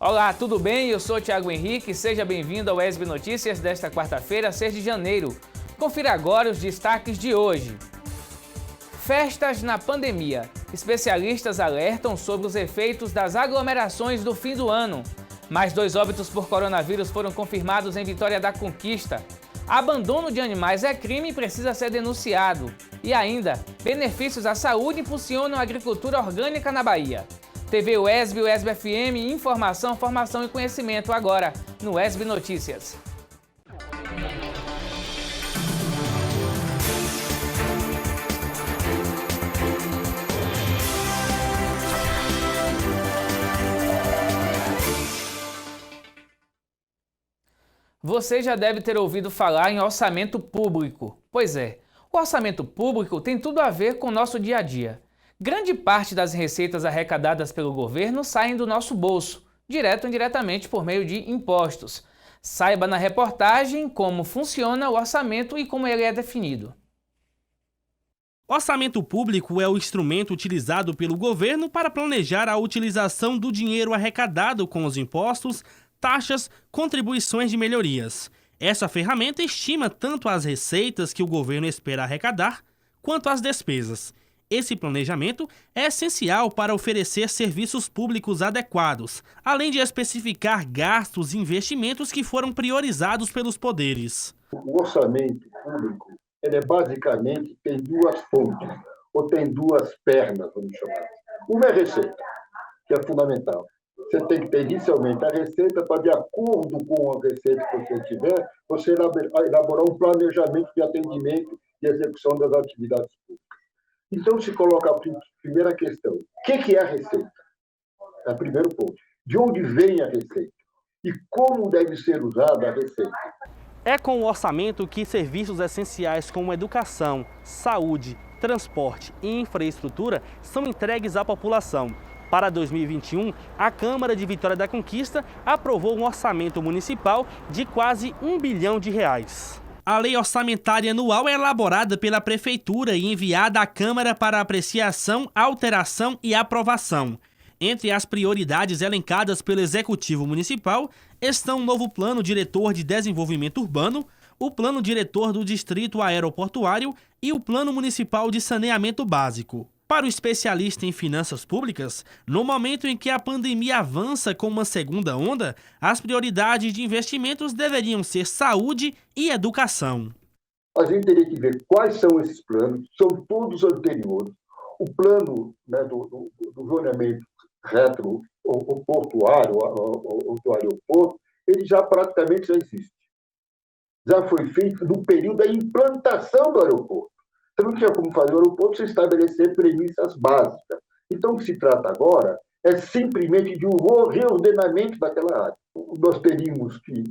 Olá, tudo bem? Eu sou o Thiago Henrique, seja bem-vindo ao ESB Notícias desta quarta-feira, 6 de janeiro. Confira agora os destaques de hoje. Festas na pandemia. Especialistas alertam sobre os efeitos das aglomerações do fim do ano. Mais 2 óbitos por coronavírus foram confirmados em Vitória da Conquista. Abandono de animais é crime e precisa ser denunciado. E ainda, benefícios à saúde impulsionam a agricultura orgânica na Bahia. TV UESB, UESB FM, informação, formação e conhecimento agora no UESB Notícias. Você já deve ter ouvido falar em orçamento público. Pois é, o orçamento público tem tudo a ver com o nosso dia a dia. Grande parte das receitas arrecadadas pelo governo saem do nosso bolso, direto ou indiretamente por meio de impostos. Saiba na reportagem como funciona o orçamento e como ele é definido. Orçamento público é o instrumento utilizado pelo governo para planejar a utilização do dinheiro arrecadado com os impostos, taxas, contribuições de melhorias. Essa ferramenta estima tanto as receitas que o governo espera arrecadar, quanto as despesas. Esse planejamento é essencial para oferecer serviços públicos adequados, além de especificar gastos e investimentos que foram priorizados pelos poderes. O orçamento público, ele basicamente tem 2 fontes, ou tem 2 pernas, vamos chamar. Uma é a receita, que é fundamental. Você tem que ter inicialmente a receita para, de acordo com a receita que você tiver, você elaborar um planejamento de atendimento e execução das atividades públicas. Então, se coloca a primeira questão. O que é a receita? É o primeiro ponto. De onde vem a receita? E como deve ser usada a receita? É com o orçamento que serviços essenciais como educação, saúde, transporte e infraestrutura são entregues à população. Para 2021, a Câmara de Vitória da Conquista aprovou um orçamento municipal de quase R$1 bilhão. A lei orçamentária anual é elaborada pela Prefeitura e enviada à Câmara para apreciação, alteração e aprovação. Entre as prioridades elencadas pelo Executivo Municipal estão o novo Plano Diretor de Desenvolvimento Urbano, o Plano Diretor do Distrito Aeroportuário e o Plano Municipal de Saneamento Básico. Para o especialista em finanças públicas, no momento em que a pandemia avança com uma segunda onda, as prioridades de investimentos deveriam ser saúde e educação. A gente teria que ver quais são esses planos, são todos anteriores. O plano, né, do zoneamento retro ou portuário, do aeroporto, ele já praticamente já existe. Já foi feito no período da implantação do aeroporto. Você não tinha como fazer o aeroporto sem estabelecer premissas básicas. Então, o que se trata agora é simplesmente de um reordenamento daquela área. Nós teríamos que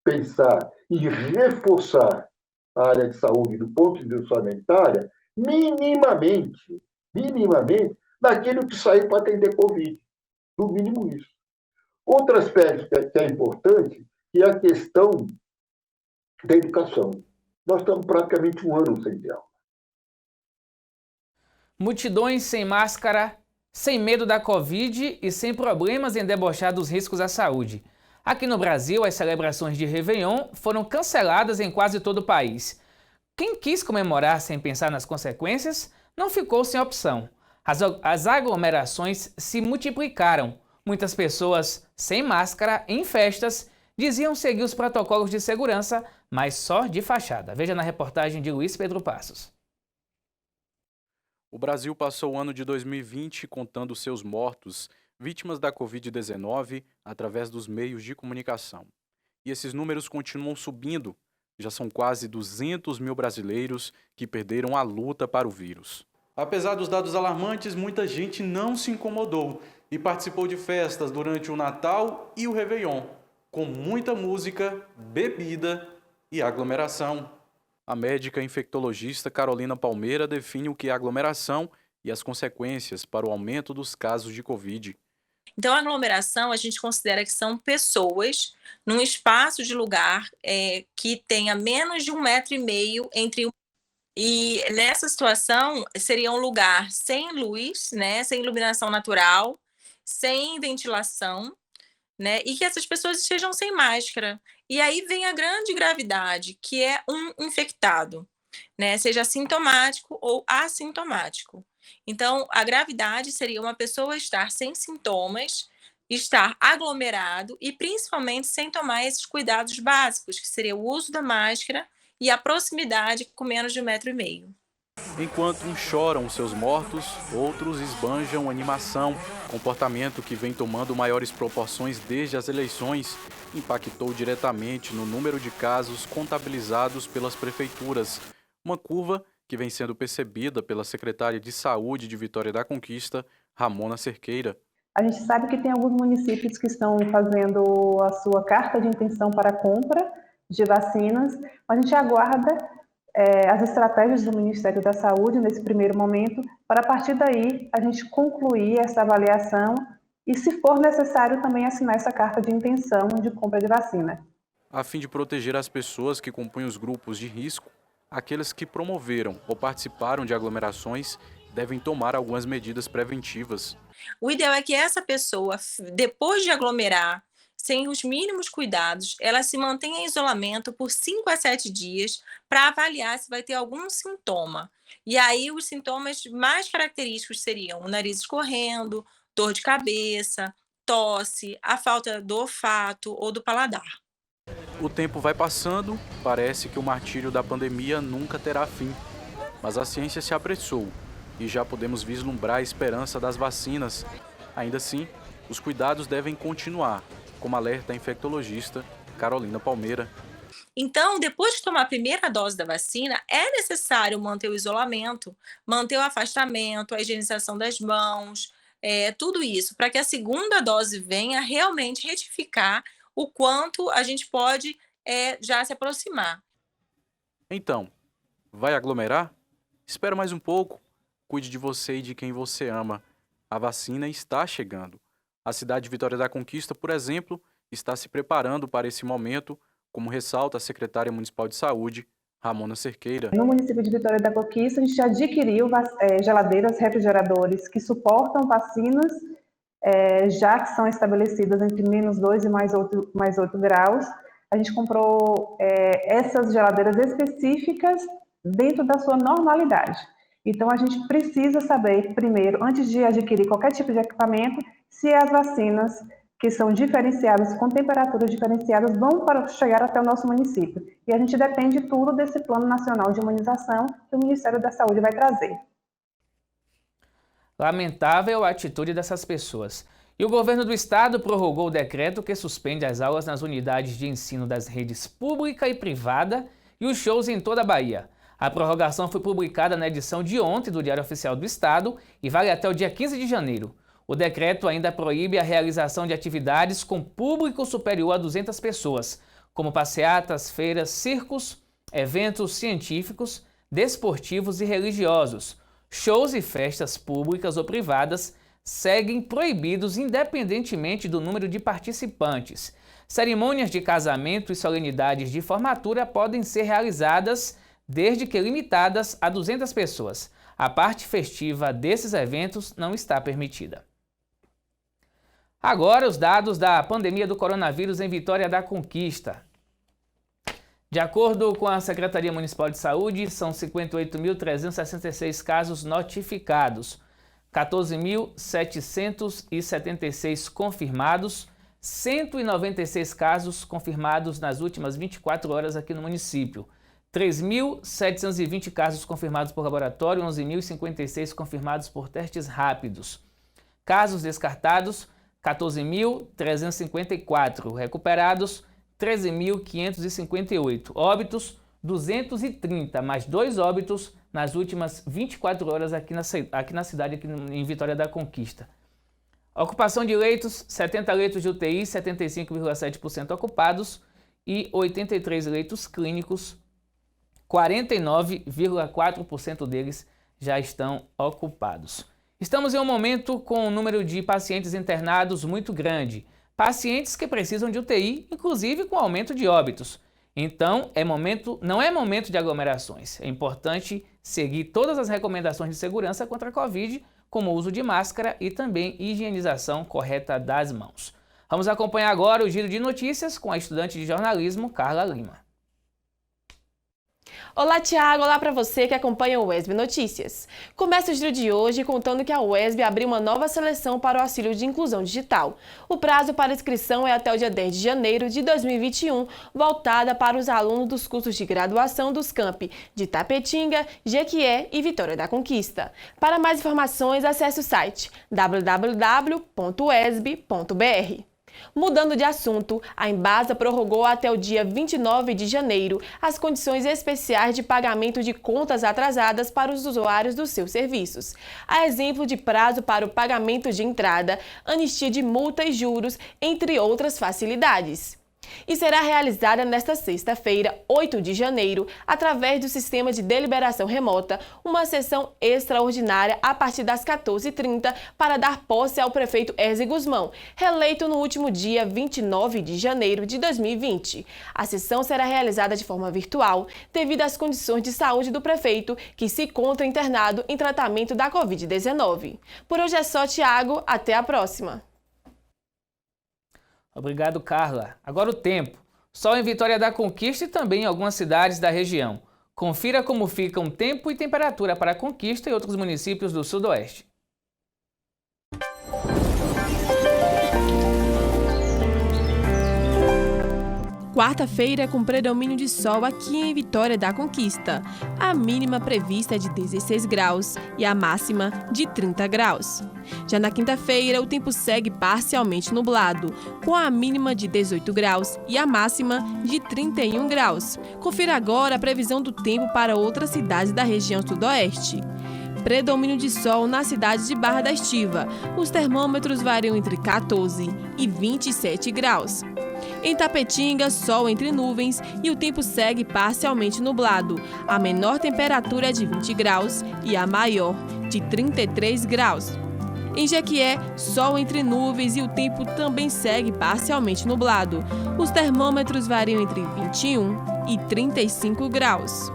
pensar em reforçar a área de saúde do ponto de vista orçamentária minimamente, daquilo que saiu para atender Covid. No mínimo isso. Outro aspecto que é importante é a questão da educação. Nós estamos praticamente 1 ano sem ter aula. Multidões sem máscara, sem medo da Covid e sem problemas em debochar dos riscos à saúde. Aqui no Brasil, as celebrações de Réveillon foram canceladas em quase todo o país. Quem quis comemorar sem pensar nas consequências, não ficou sem opção. As aglomerações se multiplicaram. Muitas pessoas sem máscara em festas diziam seguir os protocolos de segurança, mas só de fachada. Veja na reportagem de Luiz Pedro Passos. O Brasil passou o ano de 2020 contando seus mortos, vítimas da Covid-19, através dos meios de comunicação. E esses números continuam subindo. Já são quase 200 mil brasileiros que perderam a luta para o vírus. Apesar dos dados alarmantes, muita gente não se incomodou e participou de festas durante o Natal e o Réveillon, com muita música, bebida e aglomeração. A médica infectologista Carolina Palmeira define o que é aglomeração e as consequências para o aumento dos casos de Covid. Então, a aglomeração, a gente considera que são pessoas num espaço de lugar que tenha menos de 1,5 metro entre. E nessa situação, seria um lugar sem luz, né, sem iluminação natural, sem ventilação, né? E que essas pessoas estejam sem máscara. E aí vem a grande gravidade, que é um infectado, né? Seja sintomático ou assintomático. Então, a gravidade seria uma pessoa estar sem sintomas, estar aglomerado e principalmente sem tomar esses cuidados básicos, que seria o uso da máscara e a proximidade com menos de 1,5 m. Enquanto uns choram os seus mortos, outros esbanjam animação. Comportamento que vem tomando maiores proporções desde as eleições impactou diretamente no número de casos contabilizados pelas prefeituras. Uma curva que vem sendo percebida pela secretária de Saúde de Vitória da Conquista, Ramona Cerqueira. A gente sabe que tem alguns municípios que estão fazendo a sua carta de intenção para compra de vacinas. A gente aguarda as estratégias do Ministério da Saúde nesse primeiro momento, para a partir daí a gente concluir essa avaliação e, se for necessário, também assinar essa carta de intenção de compra de vacina. A fim de proteger as pessoas que compõem os grupos de risco, aqueles que promoveram ou participaram de aglomerações devem tomar algumas medidas preventivas. O ideal é que essa pessoa, depois de aglomerar, sem os mínimos cuidados, ela se mantenha em isolamento por 5 a 7 dias para avaliar se vai ter algum sintoma. E aí os sintomas mais característicos seriam o nariz escorrendo, dor de cabeça, tosse, a falta do olfato ou do paladar. O tempo vai passando, parece que o martírio da pandemia nunca terá fim. Mas a ciência se apressou e já podemos vislumbrar a esperança das vacinas. Ainda assim, os cuidados devem continuar, como alerta a infectologista Carolina Palmeira. Então, depois de tomar a primeira dose da vacina, é necessário manter o isolamento, manter o afastamento, a higienização das mãos, tudo isso, para que a segunda dose venha realmente retificar o quanto a gente pode já se aproximar. Então, vai aglomerar? Espera mais um pouco. Cuide de você e de quem você ama. A vacina está chegando. A cidade de Vitória da Conquista, por exemplo, está se preparando para esse momento, como ressalta a secretária municipal de saúde, Ramona Cerqueira. No município de Vitória da Conquista, a gente adquiriu geladeiras refrigeradores que suportam vacinas, já que são estabelecidas entre -2 e +8 graus. A gente comprou essas geladeiras específicas dentro da sua normalidade. Então, a gente precisa saber, primeiro, antes de adquirir qualquer tipo de equipamento, se as vacinas que são diferenciadas, com temperaturas diferenciadas, vão chegar até o nosso município. E a gente depende tudo desse Plano Nacional de Imunização que o Ministério da Saúde vai trazer. Lamentável a atitude dessas pessoas. E o governo do estado prorrogou o decreto que suspende as aulas nas unidades de ensino das redes pública e privada e os shows em toda a Bahia. A prorrogação foi publicada na edição de ontem do Diário Oficial do Estado e vale até o dia 15 de janeiro. O decreto ainda proíbe a realização de atividades com público superior a 200 pessoas, como passeatas, feiras, circos, eventos científicos, desportivos e religiosos. Shows e festas públicas ou privadas seguem proibidos independentemente do número de participantes. Cerimônias de casamento e solenidades de formatura podem ser realizadas desde que limitadas a 200 pessoas. A parte festiva desses eventos não está permitida. Agora, os dados da pandemia do coronavírus em Vitória da Conquista. De acordo com a Secretaria Municipal de Saúde, são 58.366 casos notificados, 14.776 confirmados, 196 casos confirmados nas últimas 24 horas aqui no município. 3.720 casos confirmados por laboratório, 11.056 confirmados por testes rápidos. Casos descartados, 14.354. Recuperados, 13.558. Óbitos, 230, mais 2 óbitos nas últimas 24 horas aqui na cidade, aqui em Vitória da Conquista. Ocupação de leitos, 70 leitos de UTI, 75,7% ocupados e 83 leitos clínicos, 49,4% deles já estão ocupados. Estamos em um momento com um número de pacientes internados muito grande, pacientes que precisam de UTI, inclusive com aumento de óbitos. Então, não é momento de aglomerações. É importante seguir todas as recomendações de segurança contra a Covid, como o uso de máscara e também higienização correta das mãos. Vamos acompanhar agora o giro de notícias com a estudante de jornalismo, Carla Lima. Olá, Tiago. Olá para você que acompanha o UESB Notícias. Começa o giro de hoje contando que a UESB abriu uma nova seleção para o auxílio de inclusão digital. O prazo para inscrição é até o dia 10 de janeiro de 2021, voltada para os alunos dos cursos de graduação dos campi de Itapetinga, Jequié e Vitória da Conquista. Para mais informações, acesse o site www.uesb.br. Mudando de assunto, a Embasa prorrogou até o dia 29 de janeiro as condições especiais de pagamento de contas atrasadas para os usuários dos seus serviços. A exemplo de prazo para o pagamento de entrada, anistia de multa e juros, entre outras facilidades. E será realizada nesta sexta-feira, 8 de janeiro, através do sistema de deliberação remota, uma sessão extraordinária a partir das 14h30 para dar posse ao prefeito Erzi Guzmão, reeleito no último dia 29 de janeiro de 2020. A sessão será realizada de forma virtual, devido às condições de saúde do prefeito, que se encontra internado em tratamento da Covid-19. Por hoje é só, Tiago. Até a próxima. Obrigado, Carla. Agora o tempo. Sol em Vitória da Conquista e também em algumas cidades da região. Confira como ficam tempo e temperatura para a Conquista e outros municípios do Sudoeste. Quarta-feira com predomínio de sol aqui em Vitória da Conquista. A mínima prevista é de 16 graus e a máxima de 30 graus. Já na quinta-feira, o tempo segue parcialmente nublado, com a mínima de 18 graus e a máxima de 31 graus. Confira agora a previsão do tempo para outras cidades da região sudoeste. Predomínio de sol na cidade de Barra da Estiva. Os termômetros variam entre 14 e 27 graus. Em Itapetinga, sol entre nuvens e o tempo segue parcialmente nublado. A menor temperatura é de 20 graus e a maior de 33 graus. Em Jequié, sol entre nuvens e o tempo também segue parcialmente nublado. Os termômetros variam entre 21 e 35 graus.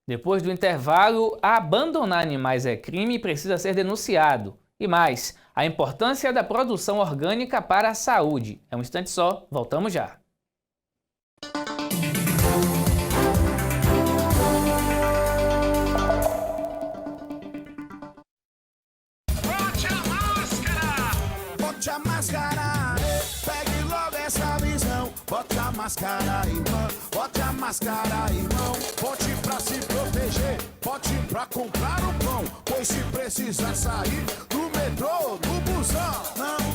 Depois do intervalo, abandonar animais é crime e precisa ser denunciado. E mais, a importância da produção orgânica para a saúde. É um instante só, voltamos já. Bote a máscara! Bote a máscara! Pegue logo essa visão. Bote a máscara, irmão. Bote a máscara, irmão. Bote pra se proteger. Bote pra comprar o pão. Pois se precisar sair do metrô, do busão,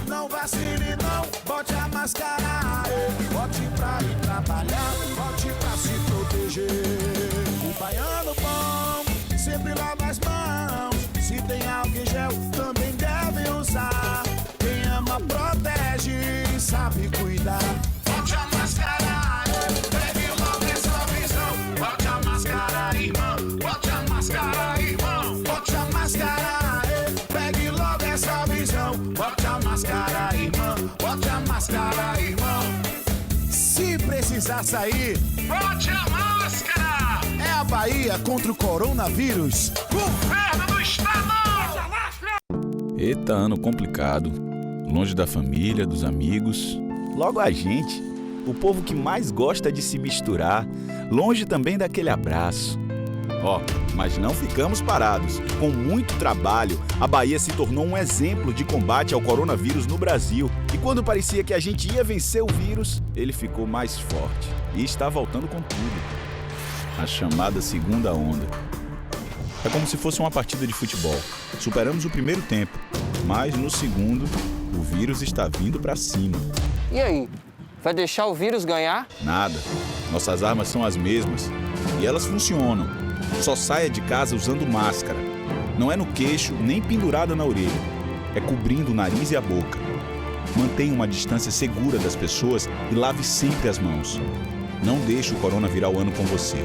não vacile não. Bote a máscara. Bote pra ir trabalhar. Bote pra se proteger. O baiano bom sempre lava as mãos. Se tem álcool em gel, também deve usar. Quem ama protege, sabe cuidar. Bote a máscara, pegue logo essa visão. Bote a máscara, irmão. Bote a máscara, irmão. Bote a máscara, pegue logo essa visão. Bote a máscara, irmão. Bote a máscara, irmão. Se precisar sair, bote a máscara. É a Bahia contra o coronavírus. Governo do Estado. Bote a máscara. Eita, ano complicado. Longe da família, dos amigos. Logo a gente, o povo que mais gosta de se misturar, longe também daquele abraço. Mas não ficamos parados. Com muito trabalho, a Bahia se tornou um exemplo de combate ao coronavírus no Brasil. E quando parecia que a gente ia vencer o vírus, ele ficou mais forte e está voltando com tudo. A chamada segunda onda. É como se fosse uma partida de futebol. Superamos o primeiro tempo, mas no segundo, o vírus está vindo para cima. E aí, vai deixar o vírus ganhar? Nada. Nossas armas são as mesmas e elas funcionam. Só saia de casa usando máscara. Não é no queixo nem pendurada na orelha. É cobrindo o nariz e a boca. Mantenha uma distância segura das pessoas e lave sempre as mãos. Não deixe o corona virar o ano com você.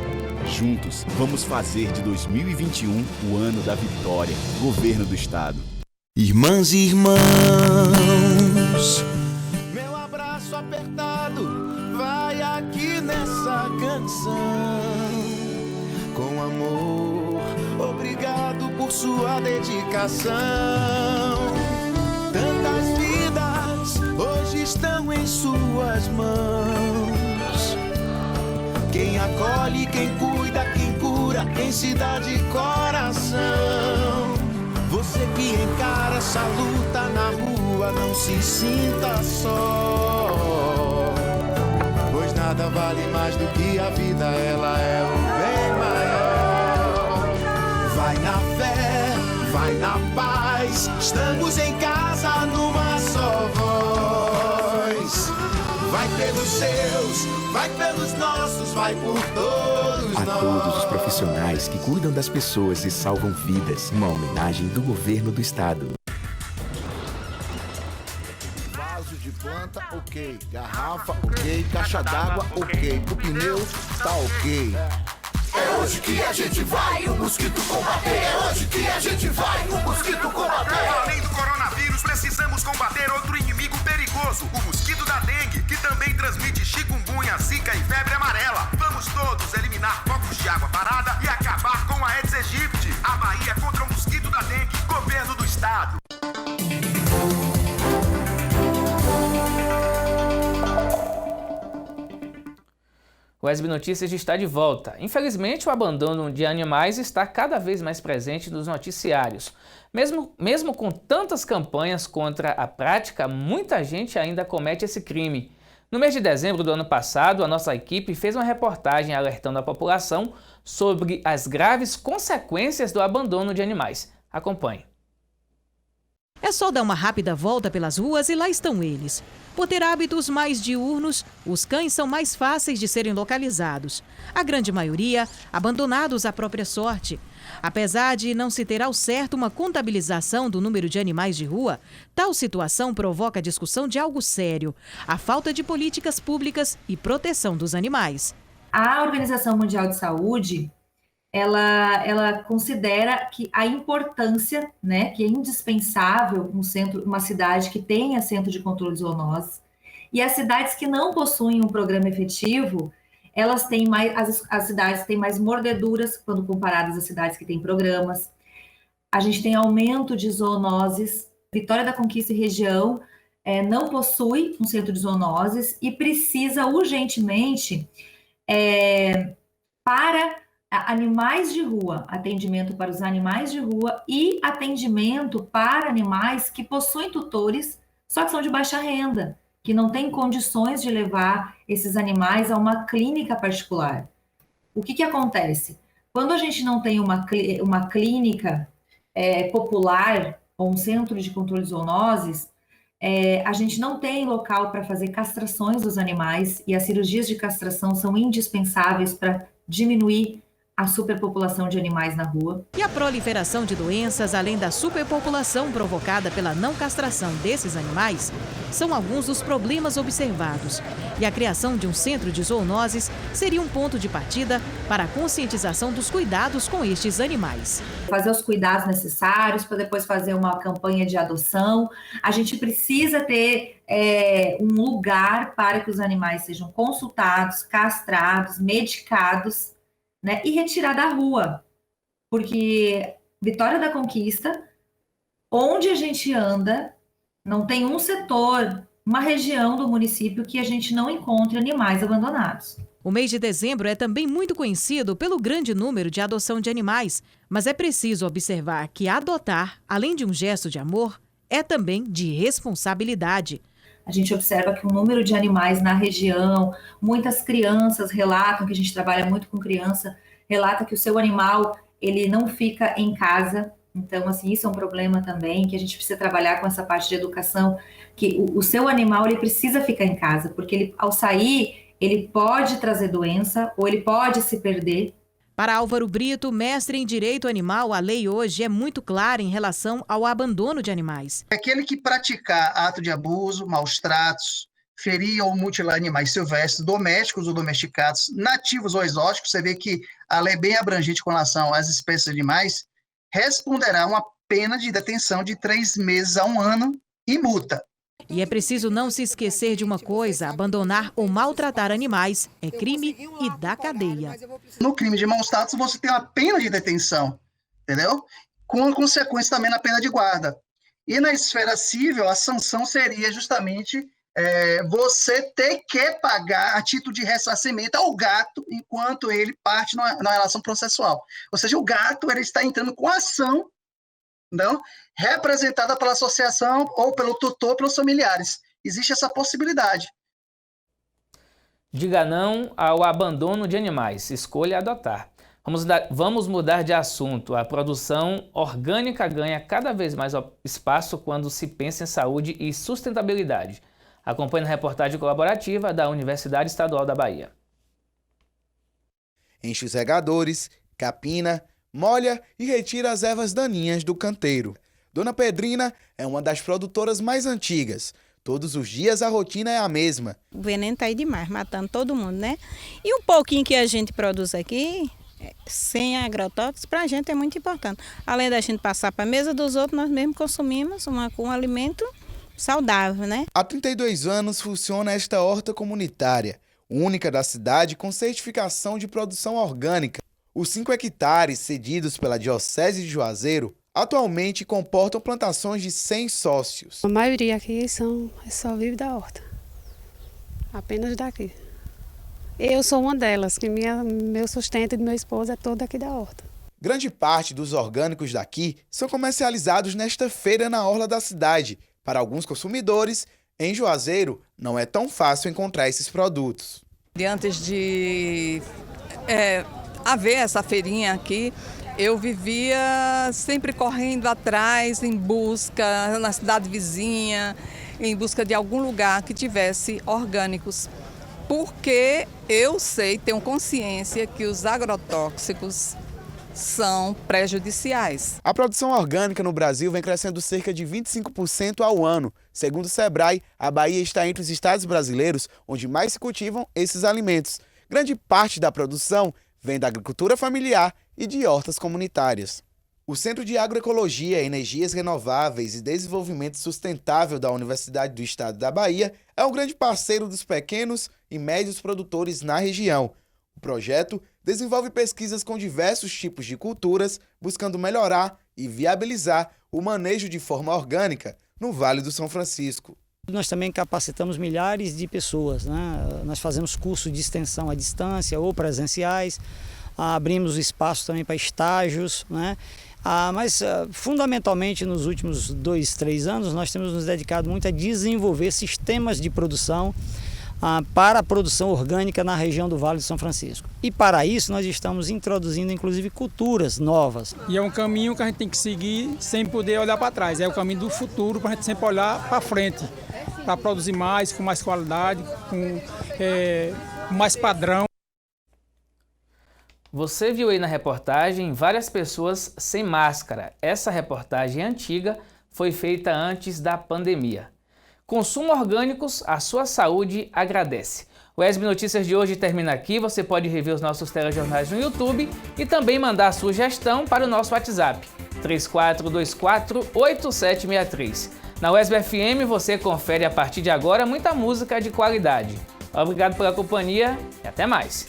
Juntos, vamos fazer de 2021 o ano da vitória. Governo do Estado. Irmãs e irmãos, meu abraço apertado vai aqui nessa canção. Com amor, obrigado por sua dedicação. Tantas vidas hoje estão em suas mãos. Quem acolhe, quem cuida, quem cura, em cidade e coração. Você que encara essa luta na rua, não se sinta só. Pois nada vale mais do que a vida, ela é um bem maior. Vai na fé, vai na paz, estamos em casa numa só voz. Vai pelos seus, vai pelos nossos, vai por todos nós. A todos os profissionais que cuidam das pessoas e salvam vidas, uma homenagem do governo do estado. Vaso de planta, ok. Garrafa, ok. Caixa d'água, ok. O pneu, tá ok. É hoje que a gente vai o mosquito combater. É hoje que a gente vai o mosquito combater. Além do coronavírus, precisamos combater outro inimigo perigoso, o mosquito da dengue, que também transmite chikungunya, zika e febre amarela. Vamos todos eliminar focos de água parada e acabar com a Aedes aegypti. A Bahia contra o mosquito da dengue, governo do estado. O SB Notícias está de volta. Infelizmente, o abandono de animais está cada vez mais presente nos noticiários. Mesmo com tantas campanhas contra a prática, muita gente ainda comete esse crime. No mês de dezembro do ano passado, a nossa equipe fez uma reportagem alertando a população sobre as graves consequências do abandono de animais. Acompanhe. É só dar uma rápida volta pelas ruas e lá estão eles. Por ter hábitos mais diurnos, os cães são mais fáceis de serem localizados. A grande maioria, abandonados à própria sorte. Apesar de não se ter ao certo uma contabilização do número de animais de rua, tal situação provoca a discussão de algo sério: a falta de políticas públicas e proteção dos animais. A Organização Mundial de Saúde, ela considera que a importância, né, que é indispensável uma cidade que tenha centro de controle de zoonoses, e as cidades que não possuem um programa efetivo, elas têm mais, as cidades têm mais mordeduras quando comparadas às cidades que têm programas. A gente tem aumento de zoonoses. Vitória da Conquista e região não possui um centro de zoonoses e precisa urgentemente para animais de rua, atendimento para os animais de rua e atendimento para animais que possuem tutores, só que são de baixa renda, que não têm condições de levar esses animais a uma clínica particular. O que acontece? Quando a gente não tem uma clínica popular ou um centro de controle de zoonoses, a gente não tem local para fazer castrações dos animais, e as cirurgias de castração são indispensáveis para diminuir a superpopulação de animais na rua. E a proliferação de doenças, além da superpopulação provocada pela não castração desses animais, são alguns dos problemas observados. E a criação de um centro de zoonoses seria um ponto de partida para a conscientização dos cuidados com estes animais. Fazer os cuidados necessários para depois fazer uma campanha de adoção. A gente precisa ter um lugar para que os animais sejam consultados, castrados, medicados, né, e retirar da rua, porque Vitória da Conquista, onde a gente anda, não tem um setor, uma região do município que a gente não encontre animais abandonados. O mês de dezembro é também muito conhecido pelo grande número de adoção de animais, mas é preciso observar que adotar, além de um gesto de amor, é também de responsabilidade. A gente observa que o número de animais na região, muitas crianças relatam, que a gente trabalha muito com criança, relata que o seu animal, ele não fica em casa. Então, assim, isso é um problema também, que a gente precisa trabalhar com essa parte de educação, que o seu animal, ele precisa ficar em casa, porque ele, ao sair, ele pode trazer doença ou ele pode se perder. Para Álvaro Brito, mestre em Direito Animal, a lei hoje é muito clara em relação ao abandono de animais. Aquele que praticar ato de abuso, maus tratos, ferir ou mutilar animais silvestres, domésticos ou domesticados, nativos ou exóticos, você vê que a lei é bem abrangente com relação às espécies de animais, responderá uma pena de detenção de 3 meses a 1 ano e multa. E é preciso não se esquecer de uma coisa: abandonar ou maltratar animais é crime e dá cadeia. No crime de maus tratos, você tem uma pena de detenção, entendeu? Com consequência também na pena de guarda. E na esfera civil, a sanção seria justamente você ter que pagar a título de ressarcimento ao gato enquanto ele parte na relação processual. Ou seja, o gato ele está entrando com a ação, não, representada pela associação ou pelo tutor, pelos familiares. Existe essa possibilidade. Diga não ao abandono de animais. Escolha adotar. Vamos mudar de assunto. A produção orgânica ganha cada vez mais espaço quando se pensa em saúde e sustentabilidade. Acompanhe a reportagem colaborativa da Universidade Estadual da Bahia. Enche os regadores, capina, molha e retira as ervas daninhas do canteiro. Dona Pedrina é uma das produtoras mais antigas. Todos os dias a rotina é a mesma. O veneno está aí demais, matando todo mundo, né? E o pouquinho que a gente produz aqui, sem agrotóxicos, para a gente é muito importante. Além da gente passar para a mesa dos outros, nós mesmos consumimos um alimento saudável, né? Há 32 anos funciona esta horta comunitária, única da cidade com certificação de produção orgânica. Os 5 hectares cedidos pela Diocese de Juazeiro atualmente comportam plantações de 100 sócios. A maioria aqui só vive da horta, apenas daqui. Eu sou uma delas, que meu sustento e do meu esposo é todo aqui da horta. Grande parte dos orgânicos daqui são comercializados nesta feira na orla da cidade. Para alguns consumidores, em Juazeiro não é tão fácil encontrar esses produtos. Antes de haver essa feirinha aqui, eu vivia sempre correndo atrás, em busca, na cidade vizinha, em busca de algum lugar que tivesse orgânicos. Porque eu sei, tenho consciência que os agrotóxicos são prejudiciais. A produção orgânica no Brasil vem crescendo cerca de 25% ao ano. Segundo o Sebrae, a Bahia está entre os estados brasileiros onde mais se cultivam esses alimentos. Grande parte da produção vem da agricultura familiar e de hortas comunitárias. O Centro de Agroecologia, Energias Renováveis e Desenvolvimento Sustentável da Universidade do Estado da Bahia é um grande parceiro dos pequenos e médios produtores na região. O projeto desenvolve pesquisas com diversos tipos de culturas, buscando melhorar e viabilizar o manejo de forma orgânica no Vale do São Francisco. Nós também capacitamos milhares de pessoas, né? Nós fazemos cursos de extensão à distância ou presenciais, abrimos espaço também para estágios, né? Mas fundamentalmente nos últimos 2, 3 anos nós temos nos dedicado muito a desenvolver sistemas de produção para a produção orgânica na região do Vale do São Francisco. E para isso nós estamos introduzindo inclusive culturas novas. E é um caminho que a gente tem que seguir sem poder olhar para trás, é o caminho do futuro para a gente sempre olhar para frente, para produzir mais, com mais qualidade, com mais padrão. Você viu aí na reportagem várias pessoas sem máscara. Essa reportagem antiga foi feita antes da pandemia. Consuma orgânicos, a sua saúde agradece. O ESB Notícias de hoje termina aqui. Você pode rever os nossos telejornais no YouTube e também mandar sugestão para o nosso WhatsApp, 3424-8763. Na UESB FM você confere a partir de agora muita música de qualidade. Obrigado pela companhia e até mais.